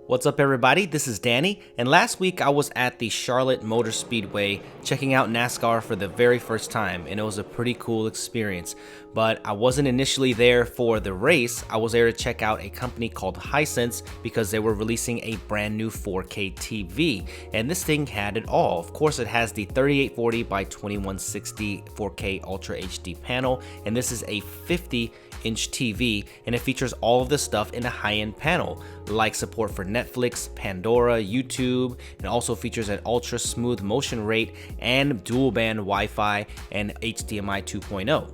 What's up, everybody? This is Danny, and last week I was at the Charlotte Motor Speedway checking out NASCAR for the very first time, and it was a pretty cool experience. But I wasn't initially there for the race. I was there to check out a company called Hisense because they were releasing a brand new 4K TV, and this thing had it all. Of course, it has the 3840 by 2160 4K Ultra HD panel, and this is a 50-inch TV, and it features all of the stuff in a high-end panel, like support for Netflix, Pandora, YouTube, and also features an ultra smooth motion rate and dual band Wi-Fi and HDMI 2.0.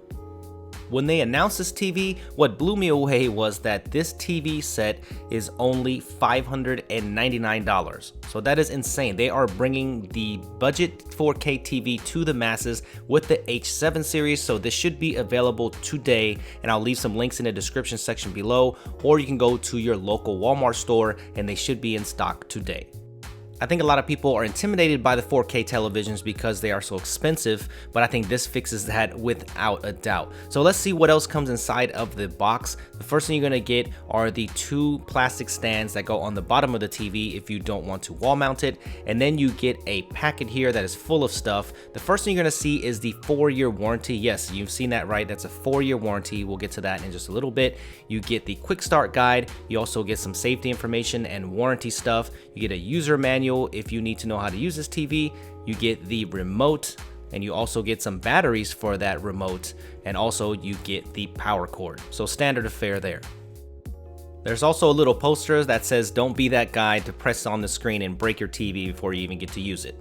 When they announced this TV, what blew me away was that this TV set is only $599. So that is insane. They are bringing the budget 4K TV to the masses with the H7 series, so this should be available today, and I'll leave some links in the description section below, or you can go to your local Walmart store and they should be in stock today. I think a lot of people are intimidated by the 4K televisions because they are so expensive, but I think this fixes that without a doubt. So let's see what else comes inside of the box. The first thing you're gonna get are the two plastic stands that go on the bottom of the TV if you don't want to wall mount it, and then you get a packet here that is full of stuff. The first thing you're gonna see is the 4-year warranty. Yes, you've seen that right, that's a 4-year warranty. We'll get to that in just a little bit. You get the quick start guide, you also get some safety information and warranty stuff. You get a user manual if you need to know how to use this TV. You get the remote, and you also get some batteries for that remote, and also you get the power cord. So standard affair there. There's also a little poster that says don't be that guy to press on the screen and break your TV before you even get to use it.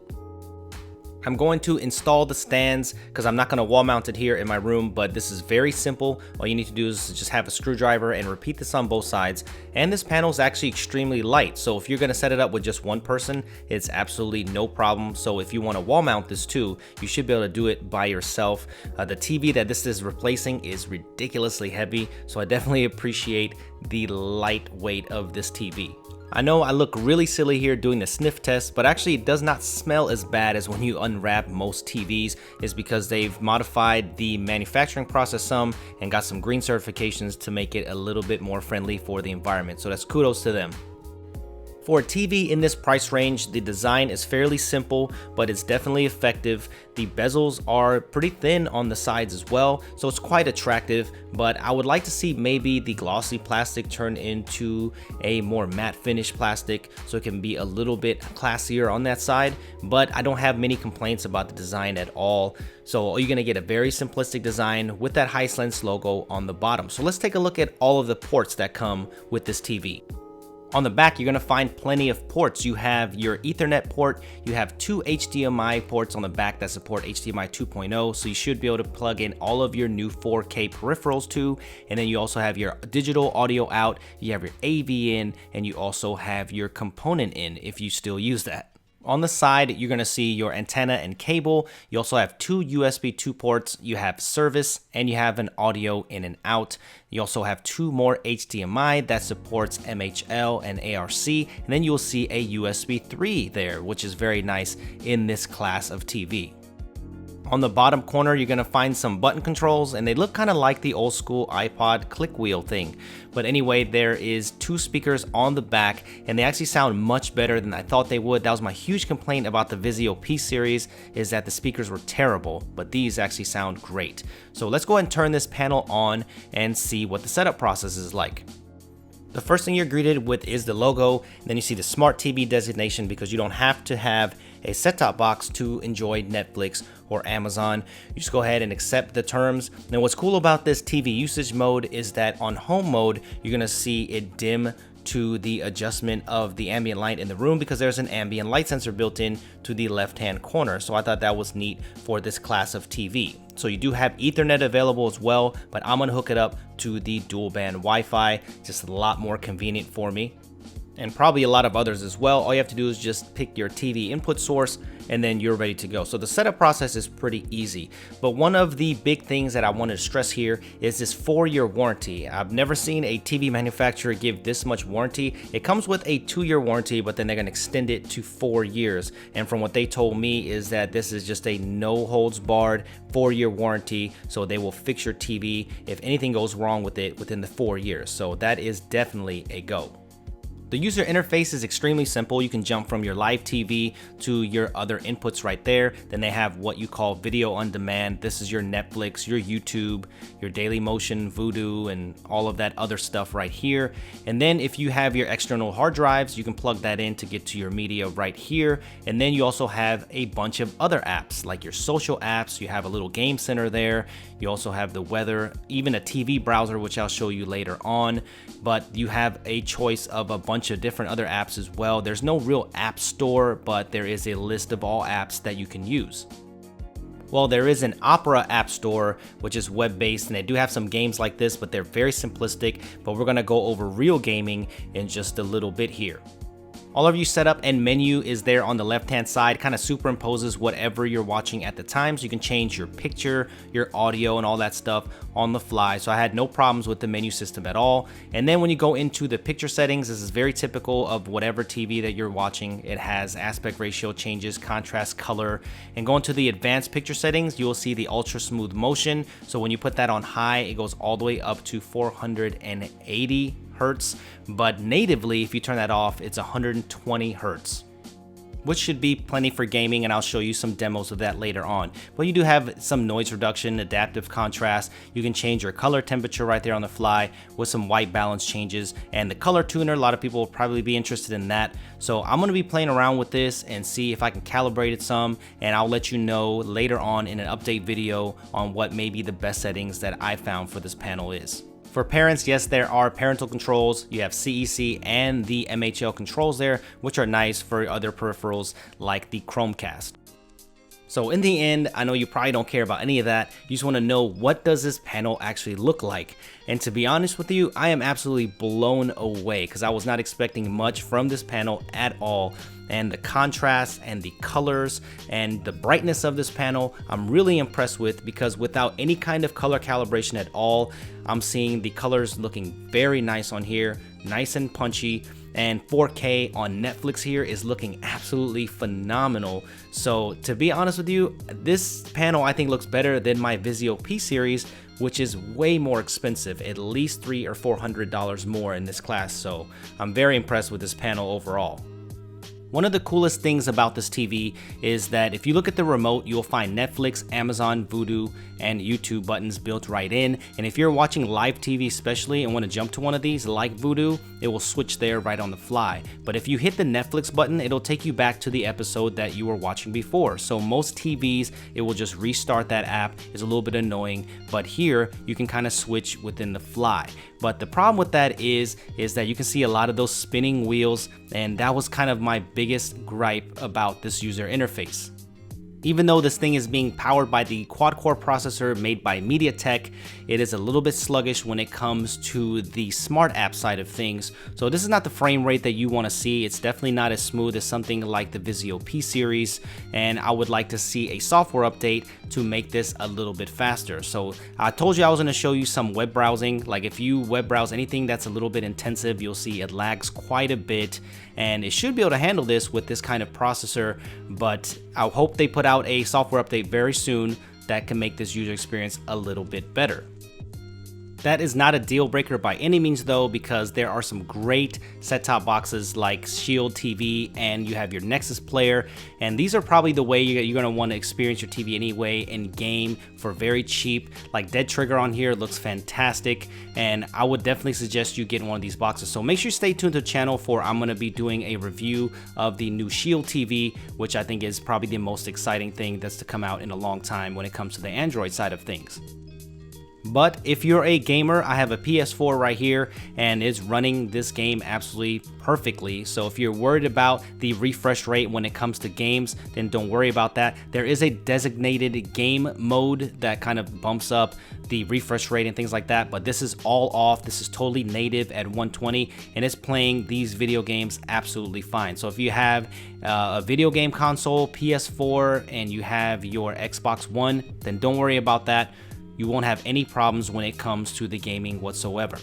I'm going to install the stands because I'm not going to wall mount it here in my room, but this is very simple. All you need to do is just have a screwdriver and repeat this on both sides. And this panel is actually extremely light, so if you're going to set it up with just one person, it's absolutely no problem. So if you want to wall mount this too, you should be able to do it by yourself. The TV that this is replacing is ridiculously heavy, so I definitely appreciate the light weight of this TV. I know I look really silly here doing the sniff test, but actually it does not smell as bad as when you unwrap most TVs. Is because they've modified the manufacturing process some and got some green certifications to make it a little bit more friendly for the environment, so that's kudos to them. For a TV in this price range, the design is fairly simple, but it's definitely effective. The bezels are pretty thin on the sides as well, so it's quite attractive, but I would like to see maybe the glossy plastic turn into a more matte finish plastic so it can be a little bit classier on that side, but I don't have many complaints about the design at all. So you're gonna get a very simplistic design with that Hisense logo on the bottom. So let's take a look at all of the ports that come with this TV. On the back, you're going to find plenty of ports. You have your Ethernet port, you have 2 HDMI ports on the back that support HDMI 2.0, so you should be able to plug in all of your new 4K peripherals too, and then you also have your digital audio out, you have your AV in, and you also have your component in if you still use that. On the side, you're going to see your antenna and cable. You also have 2 USB 2 ports, you have service, and you have an audio in and out. You also have 2 more HDMI that supports MHL and ARC, and then you'll see a USB 3 there, which is very nice in this class of TV. On the bottom corner, you're going to find some button controls, and they look kind of like the old school iPod click wheel thing. But anyway, there is 2 speakers on the back, and they actually sound much better than I thought they would. That was my huge complaint about the Vizio P series, is that the speakers were terrible, but these actually sound great. So let's go ahead and turn this panel on and see what the setup process is like. The first thing you're greeted with is the logo, and then you see the Smart TV designation because you don't have to have a set-top box to enjoy Netflix or Amazon. You just go ahead and accept the terms. Now what's cool about this TV usage mode is that on home mode, you're gonna see it dim to the adjustment of the ambient light in the room because there's an ambient light sensor built in to the left-hand corner. So I thought that was neat for this class of TV. So you do have Ethernet available as well, but I'm gonna hook it up to the dual band Wi-Fi, just a lot more convenient for me. And probably a lot of others as well. All you have to do is just pick your TV input source and then you're ready to go. So the setup process is pretty easy. But one of the big things that I want to stress here is this 4-year warranty. I've never seen a TV manufacturer give this much warranty. It comes with a 2-year warranty, but then they're gonna extend it to 4 years. And from what they told me is that this is just a no holds barred 4-year warranty. So they will fix your TV if anything goes wrong with it within the 4 years. So that is definitely a go. The user interface is extremely simple. You can jump from your live TV to your other inputs right there. Then they have what you call video on demand. This is your Netflix, your YouTube, your Dailymotion, Vudu, and all of that other stuff right here. And then if you have your external hard drives, you can plug that in to get to your media right here. And then you also have a bunch of other apps like your social apps. You have a little game center there. You also have the weather, even a TV browser, which I'll show you later on. But you have a choice of a bunch of different other apps as well. There's no real app store, but there is a list of all apps that you can use. Well, there is an Opera app store, which is web-based, and they do have some games like this, but they're very simplistic. But we're gonna go over real gaming in just a little bit here. All of your setup and menu is there on the left-hand side, kind of superimposes whatever you're watching at the time, so you can change your picture, your audio, and all that stuff on the fly. So I had no problems with the menu system at all. And then when you go into the picture settings, this is very typical of whatever TV that you're watching. It has aspect ratio changes, contrast, color, and go into the advanced picture settings, you'll see the ultra smooth motion. So when you put that on high, it goes all the way up to 480 hertz, but natively, if you turn that off, it's 120 hertz, which should be plenty for gaming, and I'll show you some demos of that later on. But you do have some noise reduction, adaptive contrast. You can change your color temperature right there on the fly with some white balance changes, and the color tuner, a lot of people will probably be interested in that. So I'm going to be playing around with this and see if I can calibrate it some, and I'll let you know later on in an update video on what maybe the best settings that I found for this panel is. For parents, yes, there are parental controls. You have CEC and the MHL controls there, which are nice for other peripherals like the Chromecast. So in the end, I know you probably don't care about any of that. You just want to know, what does this panel actually look like? And to be honest with you, I am absolutely blown away because I was not expecting much from this panel at all. And the contrast and the colors and the brightness of this panel, I'm really impressed with, because without any kind of color calibration at all, I'm seeing the colors looking very nice on here, nice and punchy. And 4K on Netflix here is looking absolutely phenomenal. So to be honest with you, this panel I think looks better than my Vizio P series, which is way more expensive, at least $300 or $400 more in this class. So I'm very impressed with this panel overall. One of the coolest things about this TV is that if you look at the remote, you'll find Netflix, Amazon, Vudu, and YouTube buttons built right in. And if you're watching live TV especially and want to jump to one of these like Vudu, it will switch there right on the fly. But if you hit the Netflix button, it'll take you back to the episode that you were watching before. So most TVs, it will just restart that app. It's a little bit annoying, but here you can kind of switch within the fly. But the problem with that is that you can see a lot of those spinning wheels, and that was kind of my biggest gripe about this user interface. Even though this thing is being powered by the quad-core processor made by MediaTek, it is a little bit sluggish when it comes to the smart app side of things. So this is not the frame rate that you want to see. It's definitely not as smooth as something like the Vizio P series, and I would like to see a software update to make this a little bit faster. So I told you I was going to show you some web browsing. Like if you web browse anything that's a little bit intensive, you'll see it lags quite a bit, and it should be able to handle this with this kind of processor, but I hope they put out a software update very soon that can make this user experience a little bit better. That is not a deal breaker by any means though, because there are some great set-top boxes like Shield TV, and you have your Nexus player, and these are probably the way you're going to want to experience your TV anyway and game for very cheap. Like Dead Trigger on here looks fantastic, and I would definitely suggest you get one of these boxes. So make sure you stay tuned to the channel, for I'm going to be doing a review of the new Shield TV, which I think is probably the most exciting thing that's to come out in a long time when it comes to the Android side of things. But if you're a gamer, I have a PS4 right here, and it's running this game absolutely perfectly. So if you're worried about the refresh rate when it comes to games, then don't worry about that. There is a designated game mode that kind of bumps up the refresh rate and things like that, but this is all off. This is totally native at 120, and it's playing these video games absolutely fine. So if you have a video game console, PS4, and you have your Xbox One, then don't worry about that. You won't have any problems when it comes to the gaming whatsoever.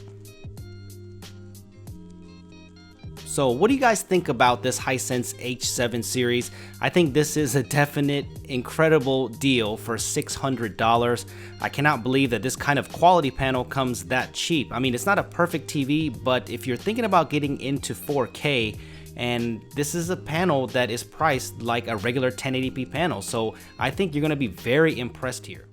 So what do you guys think about this Hisense H7 series? I think this is a definite incredible deal for $600. I cannot believe that this kind of quality panel comes that cheap. I mean, it's not a perfect TV, but if you're thinking about getting into 4K, and this is a panel that is priced like a regular 1080p panel, so I think you're going to be very impressed here.